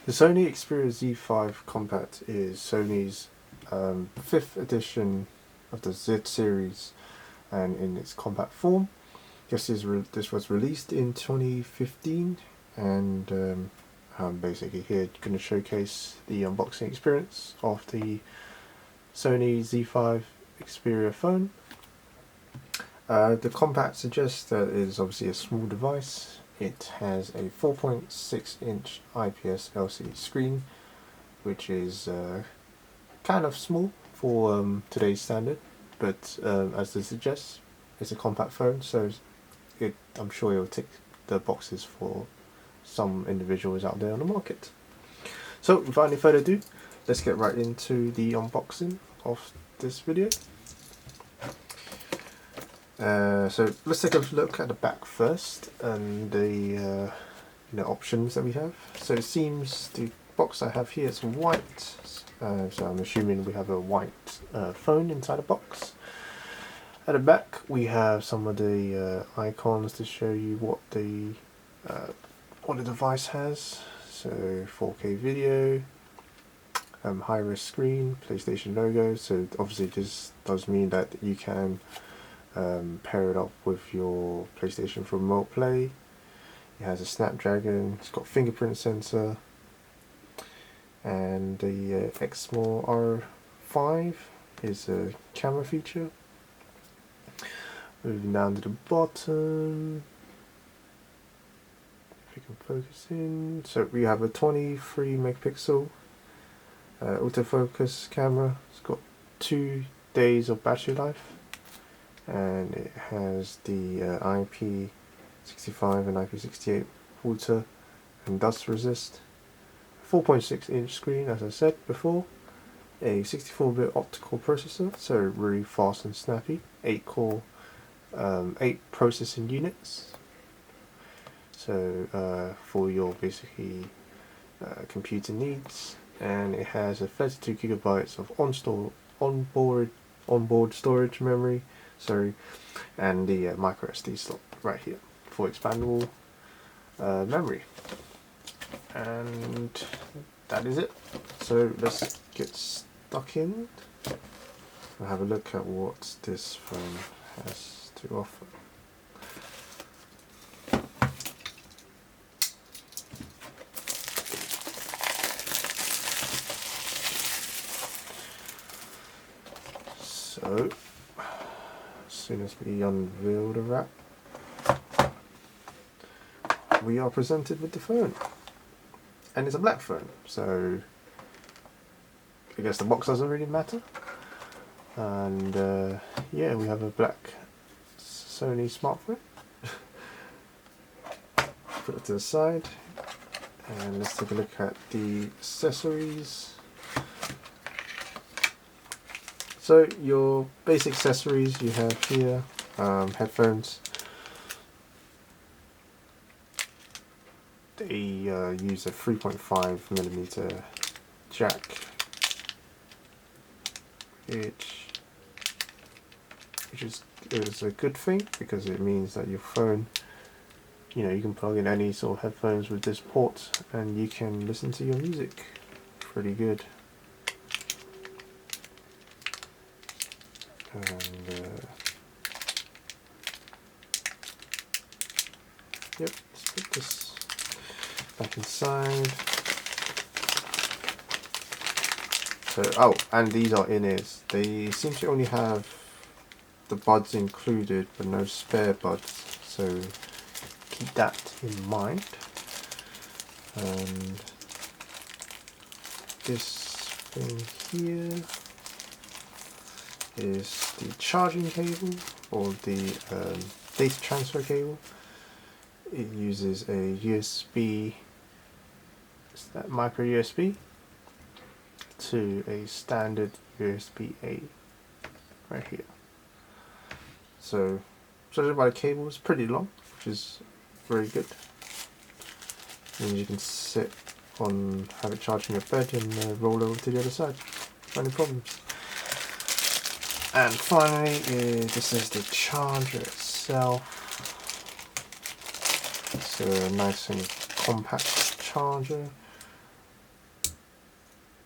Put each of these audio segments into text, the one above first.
The Sony Xperia Z5 Compact is Sony's 5th edition of the Z series, and in its compact form. This was released in 2015, and I'm basically here going to showcase the unboxing experience of the Sony Z5 Xperia phone. The compact suggests that it is obviously a small device. It has a 4.6 inch IPS LCD screen, which is kind of small for today's standard, but as it suggests, it's a compact phone, so I'm sure it'll tick the boxes for some individuals out there on the market. So without any further ado, let's get right into the unboxing of this video. So let's take a look at the back first and the options that we have. So it seems the box I have here is white, so I'm assuming we have a white phone inside the box. At the back we have some of the icons to show you what the device has. So 4K video, high-res screen, PlayStation logo. So obviously this does mean that you can pair it up with your PlayStation for remote play. It has a Snapdragon, it's got fingerprint sensor, and the Exmor R5 is a camera feature. Moving down to the bottom, if we can focus in, so we have a 23 megapixel autofocus camera. It's got 2 days of battery life, and it has the IP65 and IP68 water and dust resist, 4.6 inch screen as I said before, a 64-bit optical processor, so really fast and snappy, 8 processing units, so for your basically computer needs. And it has a 32 gigabytes of onboard storage memory, and the micro SD slot right here for expandable memory. And that is it. So let's get stuck in and have a look at what this phone has to offer. So as soon as we unveil the wrap, we are presented with the phone, and it's a black phone, so I guess the box doesn't really matter. And yeah, we have a black Sony smartphone. Put it to the side, and let's take a look at the accessories. So your basic accessories you have here, headphones. They use a 3.5mm jack, which is a good thing, because it means that your phone, you can plug in any sort of headphones with this port and you can listen to your music pretty good. And yep, let's put this back inside. So, and these are in-ears. They seem to only have the buds included but no spare buds, so keep that in mind. And this thing here is the charging cable, or the data transfer cable. It uses a USB, micro USB, to a standard USB-A right here. So judging by the cable, it's pretty long, which is very good. And you can sit on, have it charged in your bed, and roll over to the other side, no problems. And finally, this is the charger itself. It's a nice and compact charger.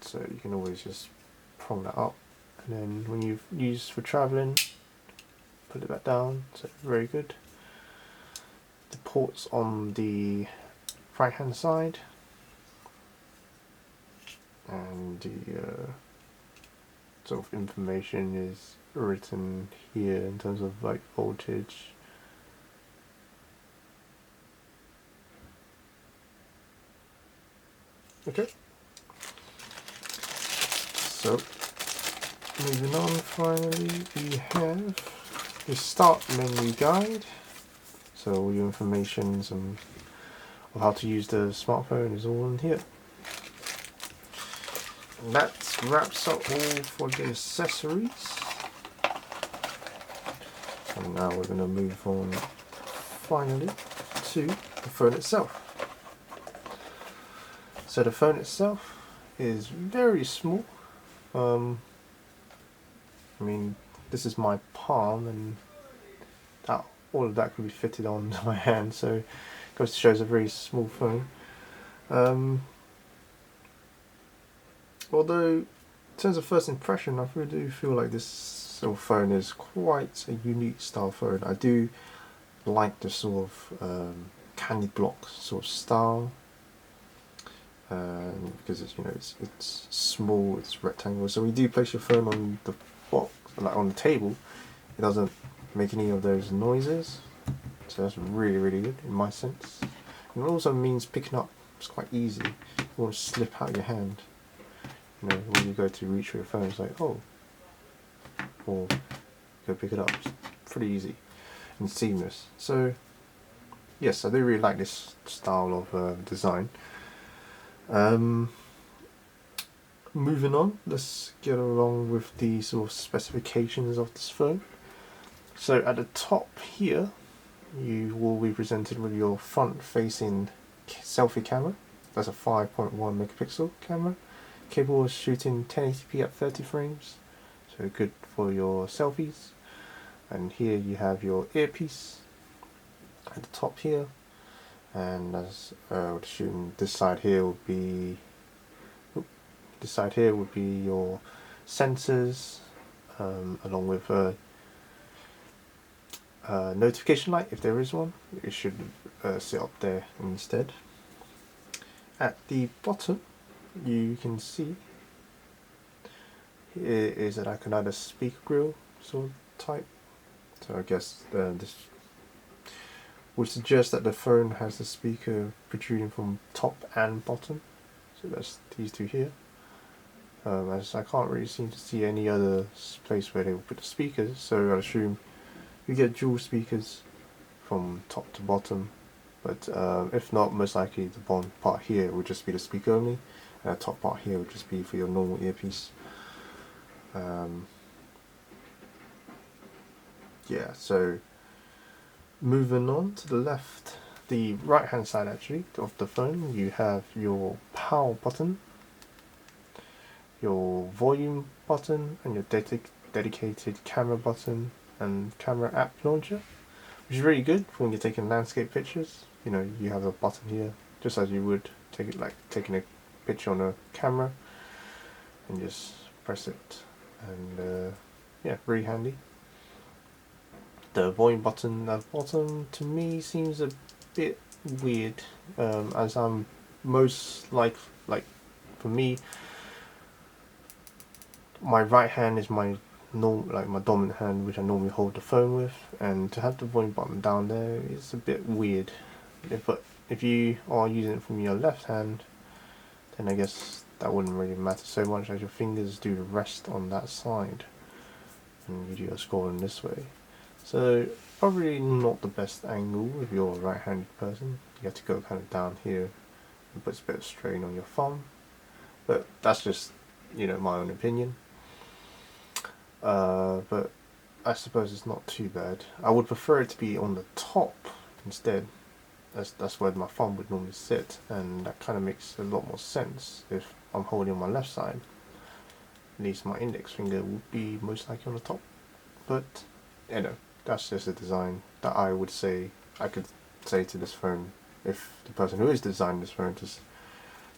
so you can always just prong that up, and then when you've used for traveling, put it back down. So very good. The ports on the right hand side, and the sort of information is written here in terms of like voltage. Okay, so moving on, finally we have the start menu guide. So all your information of how to use the smartphone is all in here. And that wraps up all for the accessories. And now we're going to move on finally to the phone itself. So the phone itself is very small. I mean, this is my palm, and all of that could be fitted onto my hand, so it goes to show it's a very small phone. Although, in terms of first impression, I really do feel like this sort of phone is quite a unique style phone. I do like the sort of candy block sort of style. Because it's small, it's rectangular. So when you do place your phone on the box, like on the table, it doesn't make any of those noises. So that's really, really good in my sense. And it also means picking up it's quite easy. You want to slip out your hand. When you go to reach for your phone, it's like, oh, or go pick it up. It's pretty easy and seamless. So yes, I do really like this style of design. Moving on, let's get along with the sort of specifications of this phone. So at the top here, you will be presented with your front-facing selfie camera. That's a 5.1 megapixel camera, capable of shooting 1080p at 30 frames, so good for your selfies. And here you have your earpiece at the top here. And as I would assume, this side here would be your sensors, along with a notification light if there is one. It should sit up there instead. At the bottom, you can see here is an either speaker grill sort of type. So I guess this would suggest that the phone has the speaker protruding from top and bottom. So that's these two here. As I can't really seem to see any other place where they will put the speakers, so I assume you get dual speakers from top to bottom. But if not, most likely the bottom part here would just be the speaker only, and the top part here would just be for your normal earpiece. Yeah, so moving on to the left, the right hand side actually of the phone, you have your power button, your volume button, and your dedicated camera button and camera app launcher, which is really good for when you're taking landscape pictures. You have a button here, just as you would taking a picture on a camera, and just press it, and yeah, really handy. The volume button at the bottom to me seems a bit weird, as I'm most like for me, my right hand is my dominant hand, which I normally hold the phone with, and to have the volume button down there is a bit weird. But if you are using it from your left hand, then I guess that wouldn't really matter so much, as your fingers do the rest on that side, and you do your scrolling this way. So probably not the best angle if you're a right-handed person. You have to go kind of down here, and puts a bit of strain on your thumb. But that's just my own opinion. But I suppose it's not too bad. I would prefer it to be on the top instead. That's where my thumb would normally sit, and that kind of makes a lot more sense if I'm holding on my left side. At least my index finger would be most likely on the top. But that's just a design that I could say to this phone, if the person who is designing this phone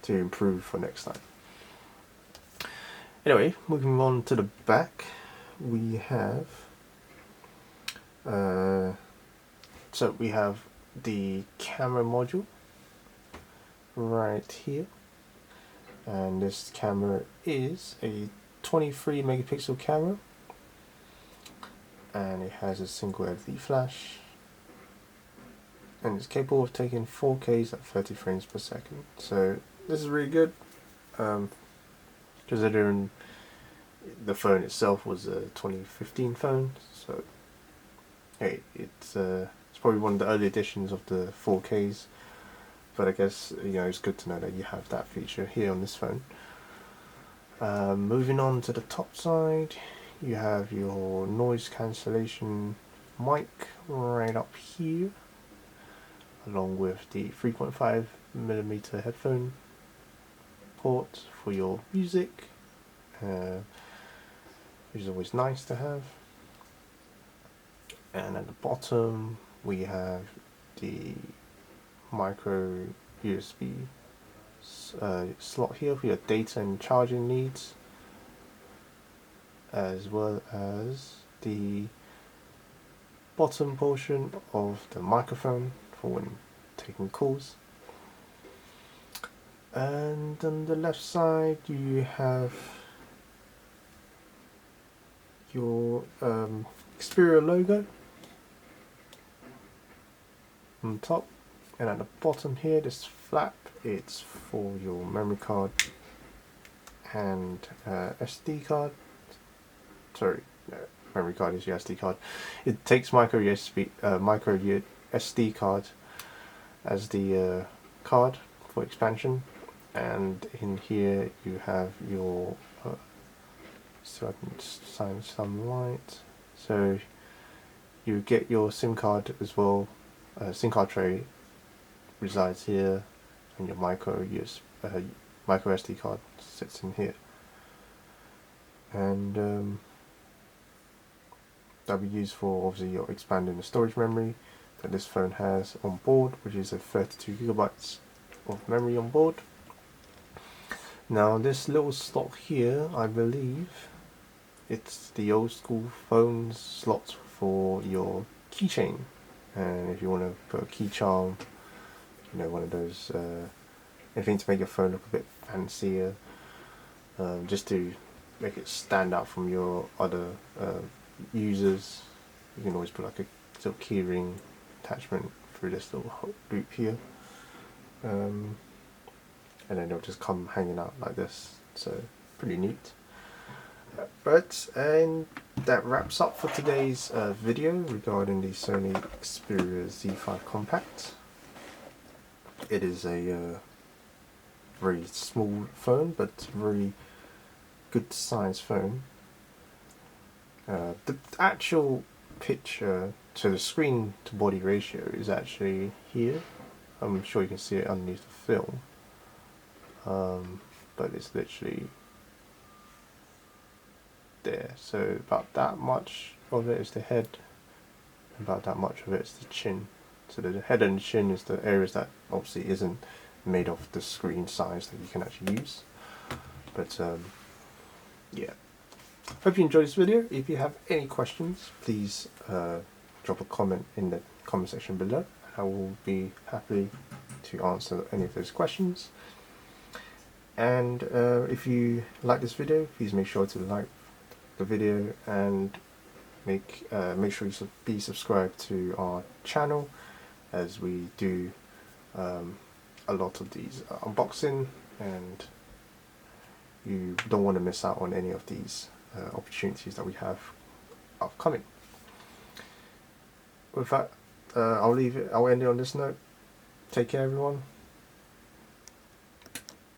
to improve for next time. Anyway, moving on to the back, we have we have the camera module right here, and this camera is a 23 megapixel camera, and it has a single LED flash, and it's capable of taking 4Ks at 30 frames per second. So this is really good, considering the phone itself was a 2015 phone. So hey, it's probably one of the early editions of the 4Ks, but I guess, you know, it's good to know that you have that feature here on this phone. Moving on to the top side, you have your noise cancellation mic right up here, along with the 3.5mm headphone port for your music, which is always nice to have. And at the bottom we have the micro USB slot here for your data and charging needs, as well as the bottom portion of the microphone for when taking calls. And on the left side you have your Xperia logo on top, and at the bottom here, this flap, it's for your memory card and SD card. Sorry, no, memory card is your SD card. It takes micro SD card as the card for expansion, and in here you have your so I can shine some light. So you get your SIM card as well. SIM card tray resides here, and your micro SD card sits in here, and that'll be used for obviously your expanding the storage memory that this phone has on board, which is a 32 gigabytes of memory on board. Now this little slot here, I believe it's the old school phone slots for your keychain, and if you want to put a key charm, you know, one of those anything to make your phone look a bit fancier, just to make it stand out from your other users, you can always put like a sort of keyring attachment through this little loop here, and then it'll just come hanging out like this, so pretty neat. And that wraps up for today's video regarding the Sony Xperia Z5 Compact. It is a very small phone, but very good size phone. The actual picture, so the screen to body ratio is actually here. I'm sure you can see it underneath the film, but it's literally there. So about that much of it is the head, about that much of it is the chin. So the head and the chin is the areas that obviously isn't made of the screen size that you can actually use. But yeah, hope you enjoyed this video. If you have any questions, please drop a comment in the comment section below. I will be happy to answer any of those questions. And if you like this video, please make sure to like the video and make sure you be subscribed to our channel, as we do a lot of these unboxing, and you don't want to miss out on any of these opportunities that we have upcoming. With that, I'll end it on this note. Take care, everyone.